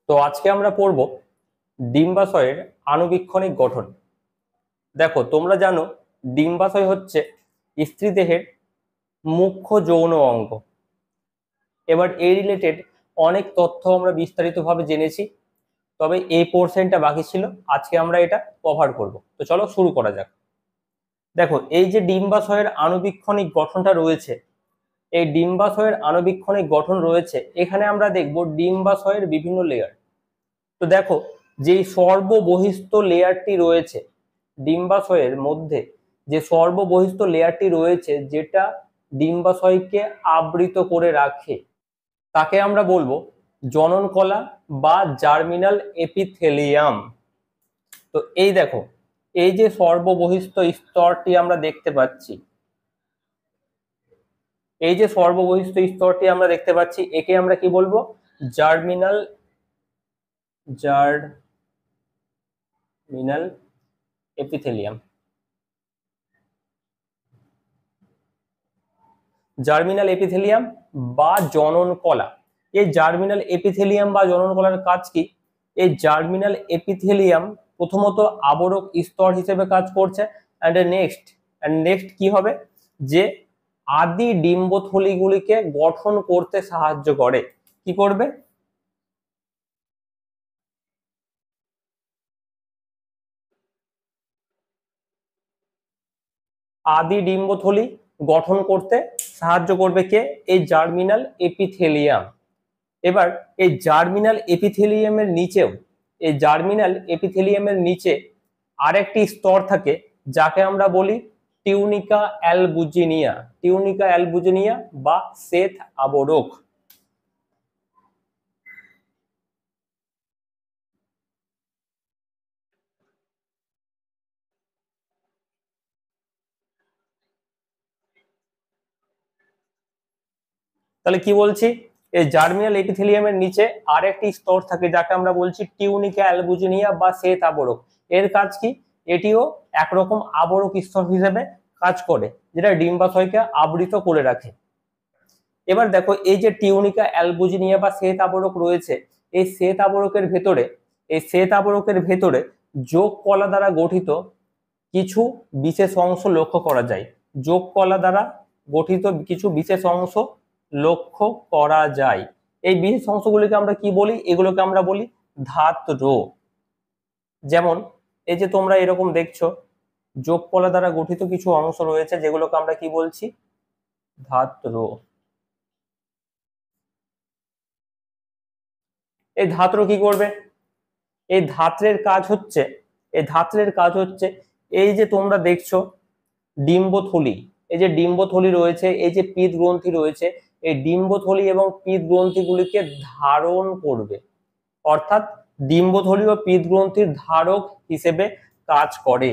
তো আজকে আমরা পড়ব ডিম্বাশয়ের আণুবীক্ষণিক গঠন। দেখো, তোমরা জানো ডিম্বাশয় হচ্ছে স্ত্রী দেহের মুখ্য যৌন অঙ্গ। এবার এই রিলেটেড অনেক তথ্য আমরা বিস্তারিতভাবে জেনেছি, তবে এই পোর্শনটা বাকি ছিল, আজকে আমরা এটা কভার করব। তো চলো শুরু করা যাক। দেখো, এই যে ডিম্বাশয়ের আণুবীক্ষণিক গঠনটা রয়েছে, এই ডিম্বাশয়ের আণুবীক্ষণিক গঠন রয়েছে, এখানে আমরা দেখব ডিম্বাশয়ের বিভিন্ন লেয়ার। তো দেখো, যেই সর্ববহিস্থ লেয়ারটি রয়েছে ডিম্বাশয়ের মধ্যে, যে সর্ববহিস্থ লেয়ারটি রয়েছে যেটা ডিম্বাশয়কে আবৃত করে রাখে, তাকে আমরা বলবো জননকলা বা জার্মিনাল এপিথেলিয়াম। তো এই দেখো, এই যে সর্ববহিস্থ স্তরটি আমরা দেখতে পাচ্ছি, এই যে সর্ববহিস্থ স্তরটি আমরা দেখতে পাচ্ছি, একে আমরা কি বলবো? Germinal epithelium. জার্মিনাল এপিথেলিয়াম বা জনন কলা। এই জার্মিনাল এপিথেলিয়াম বা জনন কলার কাজ কি? এই জার্মিনাল এপিথেলিয়াম প্রথমত আবরক স্তর হিসেবে কাজ করছে, অ্যান্ড নেক্সট কি হবে? যে আদি ডিম্বথলিগুলিকে গঠন করতে সাহায্য করে। কি করবে? আদি ডিম্বথলি গঠন করতে সাহায্য করবে কে? এই জার্মিনাল এপিথেলিয়াম। এবার এই জার্মিনাল এপিথেলিয়ামের নিচেও, এই জার্মিনাল এপিথেলিয়ামের নিচে আরেকটি স্তর থাকে যাকে আমরা বলি টিউনিকা অ্যালবুজিনিয়া বা শ্বেত আবরক। তাহলে কি বলছি? এই জার্মিনাল এপিথেলিয়ামের নিচে আরেকটি স্তর থাকে যাকে আমরা বলছি টিউনিকা অ্যালবুজিনিয়া বা শ্বেত আবরক। এর কাজ কি? এটিও একরকম আবরক স্তর হিসেবে কাজ করে, যেটা ডিম্বাশয়কে আবৃত করে রাখে। এবার দেখো, এই যে টিউনিকা অ্যালবুজিনিয়া বা শ্বেত আবরক রয়েছে, এই শ্বেত আবরকের ভেতরে যোগ কলা দ্বারা গঠিত কিছু বিশেষ অংশ লক্ষ্য করা যায়। যোগ কলা দ্বারা গঠিত কিছু বিশেষ অংশ লক্ষ্য করা যায়। এই বিশেষ অংশগুলিকে আমরা কি বলি? এগুলোকে আমরা বলি ধাত্র। যেমন এই যে তোমরা এরকম দেখছো, যোগ কলা দ্বারা গঠিত কিছু অংশ রয়েছে যেগুলোকে আমরা কি বলছি? ধাত্র। এই ধাত্র কি করবে? এই ধাত্রের কাজ হচ্ছে, এই যে তোমরা দেখছো ডিম্বথলি, এই যে ডিম্বথলি রয়েছে, এই যে পিত গ্রন্থি রয়েছে, এই ডিম্বথলি এবং পিত গ্রন্থিগুলিকে ধারণ করবে, অর্থাৎ ডিম্বথলি ও পিত গ্রন্থির ধারক হিসেবে কাজ করে।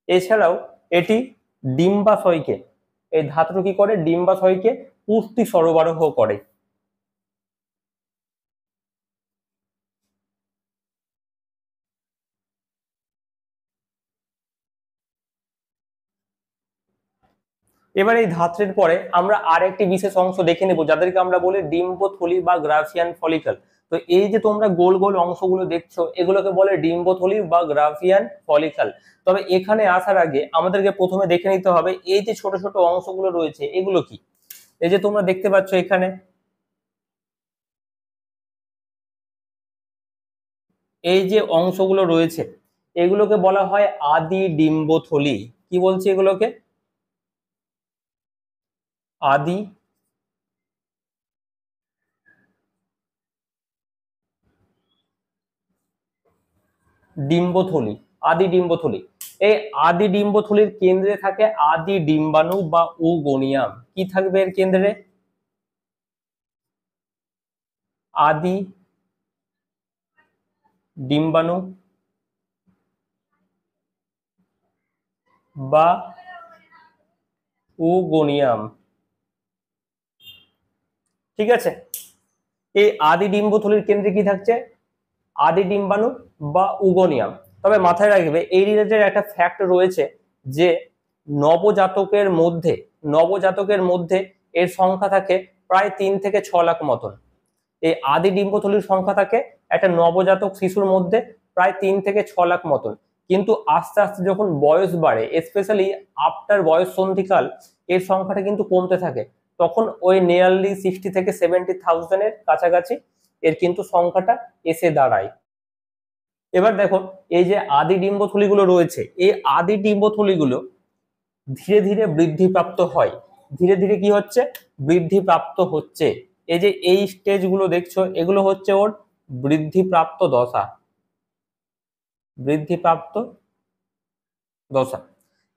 এছাড়াও এটি ডিম্বাশয়কে, এই ধাত্র কি করে? ডিম্বাশয়কে পুষ্টি সরবরাহ করে। এবার এই ধাত্রের পরে আমরা আরেকটি বিশেষ অংশ দেখে নেব যাদেরকে আমরা বলি ডিম্বথলি বা গ্রাফিয়ান ফলিকল। তো এই যে তোমরা গোল গোল অংশগুলো দেখছো, এগুলোকে বলে ডিম্বথলি বা গ্রাফিয়ান ফলিকল। তবে এখানে আসার আগে আমাদেরকে প্রথমে দেখে নিতে হবে এই যে ছোট ছোট অংশগুলো রয়েছে এগুলো কি। এই যে তোমরা দেখতে পাচ্ছ এখানে, এই যে অংশগুলো রয়েছে এগুলোকে বলা হয় আদি ডিম্বথলি। কি বলছি এগুলোকে? আদি ডিম্বথলি। আদি ডিম্বথলি। এই আদি ডিম্বথলির কেন্দ্রে থাকে আদি ডিম্বাণু বা উগোনিয়াম। কি থাকবে এর কেন্দ্রে? আদি ডিম্বাণু বা উগোনিয়াম। ঠিক আছে, এই আদি ডিম্বথলির কেন্দ্রে কি থাকছে? আদি ডিম্বাণু বা উগোনিয়াম। তবে মাথায় রাখবে এই রিলেটেড একটা ফ্যাক্ট রয়েছে যে নবজাতকের মধ্যে এর সংখ্যা থাকে প্রায় 3 থেকে 6 লাখ মতন। এই আদি ডিম্বথলির সংখ্যা থাকে একটা নবজাতক শিশুর মধ্যে প্রায় 3 থেকে 6 লাখ মতন। কিন্তু আস্তে আস্তে যখন বয়স বাড়ে, স্পেশালি আফটার বয়স সন্ধিকাল, এর সংখ্যাটা কিন্তু কমতে থাকে। তখন ওই নিয়ারলি 60 থেকে 70,000 এর কাছাকাছি এর কিন্তু সংখ্যাটা এসে দাঁড়ায়। এবার দেখো, এই যে আদি ডিম্বথলিগুলো রয়েছে, এই আদি ডিম্বথলিগুলো ধীরে ধীরে বৃদ্ধিপ্রাপ্ত হয়। ধীরে ধীরে কি হচ্ছে? বৃদ্ধিপ্রাপ্ত হচ্ছে। এই যে এই স্টেজগুলো দেখছো, এগুলো হচ্ছে ওর বৃদ্ধিপ্রাপ্ত দশা। বৃদ্ধিপ্রাপ্ত দশা।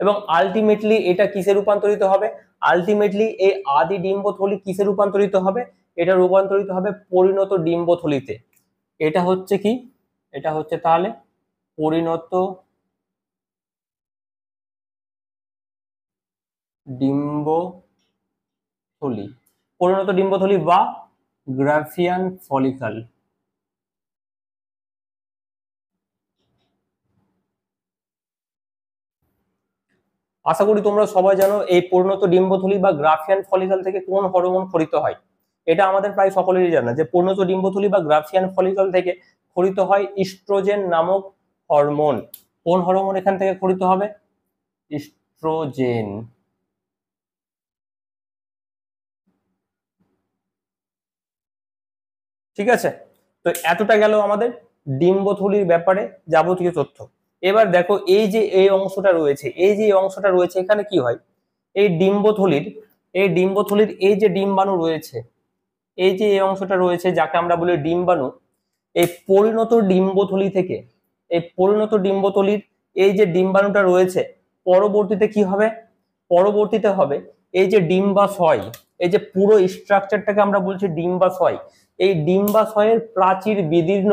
এবং আলটিমেটলি এটা কিসে রূপান্তরিত হবে? আলটিমেটলি এই আদি ডিম্বথলি কিসে রূপান্তরিত হবে? এটা রূপান্তরিত হবে পরিণত ডিম্বথলিতে। এটা হচ্ছে কি? এটা হচ্ছে তাহলে পরিণত ডিম্বথলি, পরিণত ডিম্বথলি বা গ্রাফিয়ান ফলিকল। আশা করি তোমরা সবাই জানো এই পরিণত ডিম্বথলি বা গ্রাফিয়ান ফলিকল থেকে কোন হরমোন খরিত হয়। এটা আমাদের প্রায় সকলেরই জানা যে পরিণত ডিম্বথলি বা গ্রাফিয়ান ফলিকল থেকে খরিত হয় ইস্ট্রোজেন নামক হরমোন। কোন হরমোন এখান থেকে খরিত হবে? ইস্ট্রোজেন। ঠিক আছে, তো এতটা গেল আমাদের ডিম্বথলির ব্যাপারে যাবতীয় তথ্য। এবার দেখো, এই যে এই অংশটা রয়েছে, এখানে কি হয়? এই ডিম্বথলির এই যে ডিম্বাণু রয়েছে, এই যে এই অংশটা রয়েছে যাকে আমরা বলি ডিম্বাণু, এই পরিণত ডিম্বথলির এই যে ডিম্বাণুটা রয়েছে, পরবর্তীতে কি হবে? পরবর্তীতে হবে এই যে ডিম্বাশয়, এই যে পুরো স্ট্রাকচারটাকে আমরা বলছি ডিম্বাশয়। এই ডিম্বাশয়ের প্রাচীর বিদীর্ণ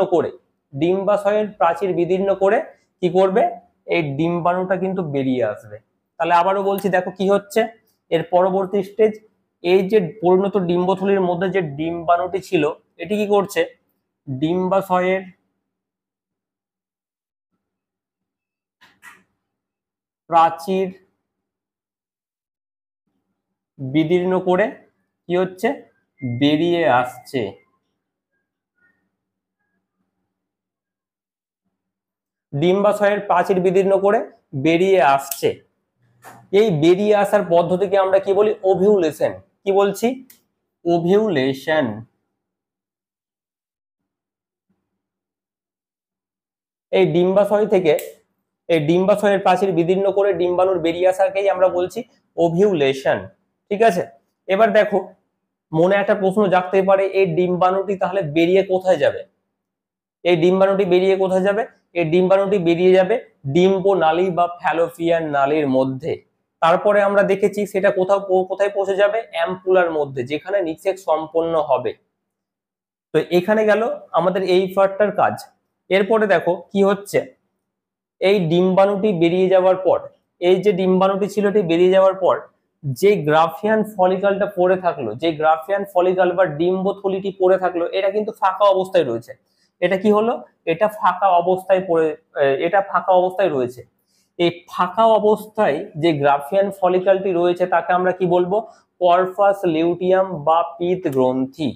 করে কি করবে? এই ডিম্বাণুটা কিন্তু বেরিয়ে আসবে। তাহলে আবারও বলছি, দেখো কি হচ্ছে এর পরবর্তী স্টেজ। এই যে পরিণত ডিম্বথলির মধ্যে যে ডিম্বাণুটি ছিল, এটি কি করছে? ডিম্বাশয়ের প্রাচীর বিদীর্ণ করে কি হচ্ছে? বেরিয়ে আসছে। ডিম্বাশয়ের প্রাচীর বিদীর্ণ করে বেরিয়ে আসছে। এই বেরিয়ে আসার পদ্ধতিকে আমরা কি বলি? ওভিউলেশন। কি বলছি? ওভিউলেশন। এই ডিম্বাশয়ের প্রাচীর বিদীর্ণ করে ডিম্বাণুর বেরিয়ে আসাকেই আমরা বলছি ওভিউলেশন। ঠিক আছে, এবার দেখো, মনে একটা প্রশ্ন জাগতেই পারে, এই ডিম্বাণুটি তাহলে বেরিয়ে কোথায় যাবে? এই ডিম্বাণুটি বেরিয়ে যাবে ডিম্ব নালী বা ফ্যালোপিয়ান নালীর মধ্যে। তারপরে আমরা দেখেছি সেটা কোথায় পৌঁছে যাবে? অ্যাম্পুলার মধ্যে, যেখানে নিষেক সম্পন্ন হবে। তো এখানে গেল আমাদের এই পার্টটার কাজ। এরপরে দেখো কি হচ্ছে, এই ডিম্বাণুটি বেরিয়ে যাওয়ার পর, এই যে ডিম্বাণুটি ছিল এটি বেরিয়ে যাওয়ার পর যে গ্রাফিয়ান ফলিকলটা পড়ে থাকলো, যে গ্রাফিয়ান ফলিকল বা ডিম্বথলিটি পড়ে থাকলো, এটা কিন্তু ফাঁকা অবস্থায় রয়েছে। এটা কি হলো? এটা ফাঁকা অবস্থায় রয়েছে। এই ফাঁকা অবস্থায় যে গ্রাফিয়ান ফলিকলটি রয়েছে তাকে আমরা কি বলবো? কর্পাস লিউটিয়াম বা পিত গ্রন্থি।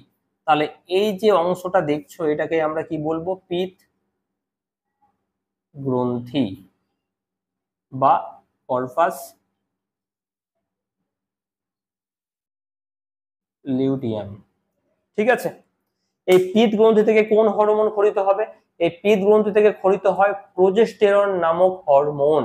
তাহলে এই যে অংশটা দেখছো এটাকে আমরা কি বলবো? পিত গ্রন্থি বা কর্পাস লিউটিয়াম। ঠিক আছে, এই পিত গ্রন্থি থেকে কোন হরমোন খরিত হবে? এই পিত গ্রন্থি থেকে খরিত হয় প্রোজেস্টেরন নামক হরমোন।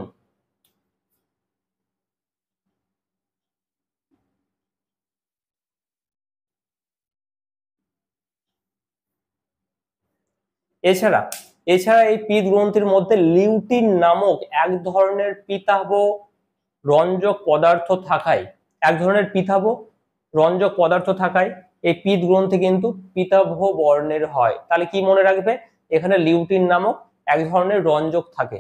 এছাড়া এই পিত গ্রন্থির মধ্যে লিউটিন নামক এক ধরনের পিতাভ রঞ্জক পদার্থ থাকায় এই পিত গ্রন্থি কিন্তু পিতাভ বর্ণের হয়। তাহলে কি মনে রাখবে? এখানে লিউটিন নামক এক ধরনের রঞ্জক থাকে।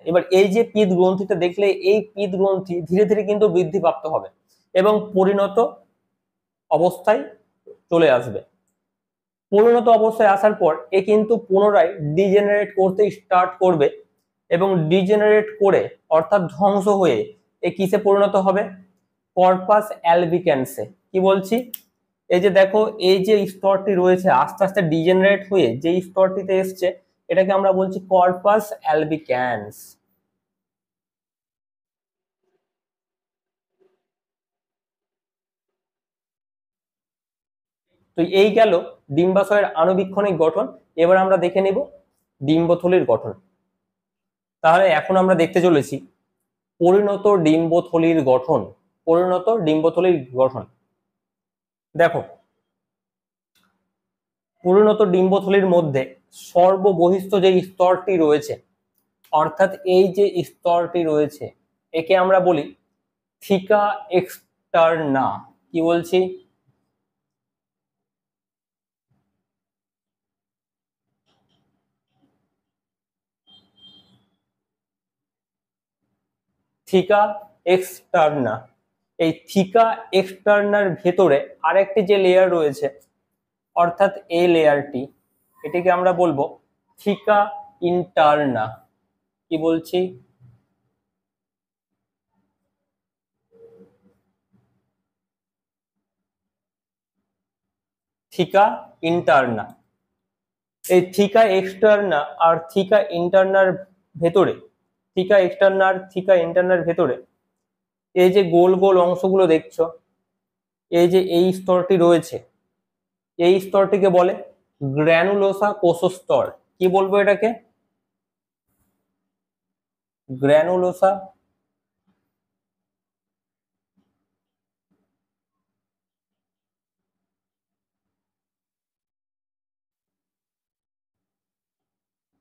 এবার এই যে পিত গ্রন্থিটা দেখলে, এই পিত গ্রন্থি ধীরে ধীরে কিন্তু বৃদ্ধিপ্রাপ্ত হবে এবং পরিণত অবস্থায় চলে আসবে। পরিণত অবস্থায় আসার পর এ কিন্তু পুনরায় ডিজেনারেট করতে স্টার্ট করবে এবং ডিজেনারেট করে অর্থাৎ ধ্বংস হয়ে এ কিসে পরিণত হবে? কর্পাস অ্যালবিক্যান্সে। কি বলছি? এই যে দেখো, এই যে স্তরটি রয়েছে আস্তে আস্তে ডিজেনারেট হয়ে যে স্তরটিতে এসছে, এটাকে আমরা বলছি কর্পাস অ্যালবিক্যান্স। তো এই গেল ডিম্বাশয়ের আণুবীক্ষণিক গঠন। এবার আমরা দেখে নিব ডিম্বথলির গঠন। তাহলে এখন আমরা দেখতে চলেছি পরিণত ডিম্বথলির গঠন। পরিণত ডিম্বথলির গঠন। দেখো, পরিণত ডিম্বথলির মধ্যে সর্ববহিস্থ যে স্তরটি রয়েছে, অর্থাৎ এই যে স্তরটি রয়েছে, একে আমরা বলি থিকা এক্সটার্না। কি বলছি? থিকা এক্সটার্না। এই থিকা এক্সটার্নার ভেতরে আরেকটি যে লেয়ার রয়েছে, অর্থাৎ এই লেয়ারটি, এটিকে আমরা বলবো থিকা ইন্টারনা। কি বলছি? থিকা ইন্টারনা। এই থিকা এক্সটার্না আর থিকা ইন্টারনার ভেতরে, থিকা ইন্টারনার ভেতরে এই যে গোল গোল অংশগুলো দেখছো, এই যে এই স্তরটি রয়েছে, এই স্তরটিকে বলে গ্র্যানুলোসা কোষস্তর। কি বলবো এটাকে? গ্র্যানুলোসা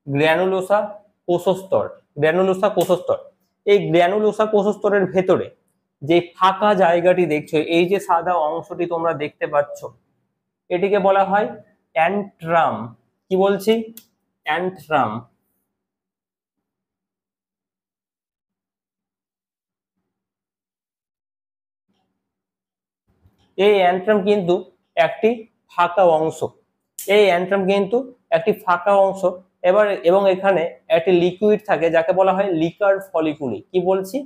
গ্র্যানুলোসা কোষস্তর। গ্র্যানুলোসা কোষস্তর। এই গ্র্যানুলোসা কোষস্তরের ভেতরে যে ফাঁকা জায়গাটি দেখছো, এই যে সাদা অংশটি তোমরা দেখতে পাচ্ছ, এটিকে বলা হয় অ্যান্ট্রাম। কি বলছি? অ্যান্ট্রাম। এই অ্যান্ট্রাম কিন্তু একটি ফাঁকা অংশ। এই অ্যান্ট্রাম কিন্তু একটি ফাঁকা অংশ। এবং এখানে একটি লিকুইড থাকে যাকে বলা হয় লিকার ফলিকুলি। কি বলছি?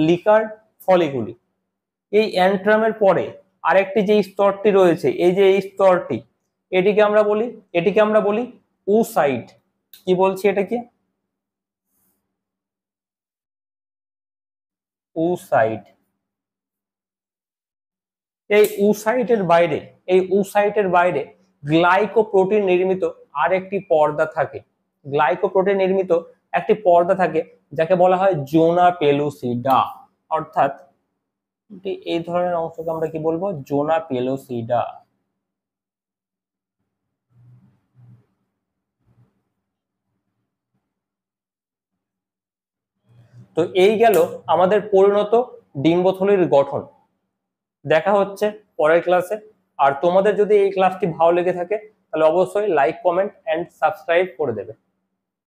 লিকার ফলিকুলি। এই অ্যান্ট্রামের পরে আরেকটি যে স্তরটি রয়েছে, এই যে এই স্তরটি, এটিকে আমরা বলি উসাইট। কি বলছি এটাকে? উসাইট। এই উসাইটের বাইরে গ্লাইকোপ্রোটিন নির্মিত আরেকটি পর্দা থাকে। গ্লাইকোপ্রোটিন নির্মিত একটি পর্দা থাকে যাকে বলা হয় জোনা পেলুসিডা। অর্থাৎ এই ধরনের অংশকে আমরা কি বলবো? জোনা পেলুসিডা। তো এই গেল আমাদের পরিণত ডিম্বথলির গঠন। দেখা হচ্ছে পরের ক্লাসে। আর তোমাদের যদি এই ক্লাসটি ভালো লেগে থাকে তাহলে অবশ্যই লাইক, কমেন্ট এন্ড সাবস্ক্রাইব করে দেবে।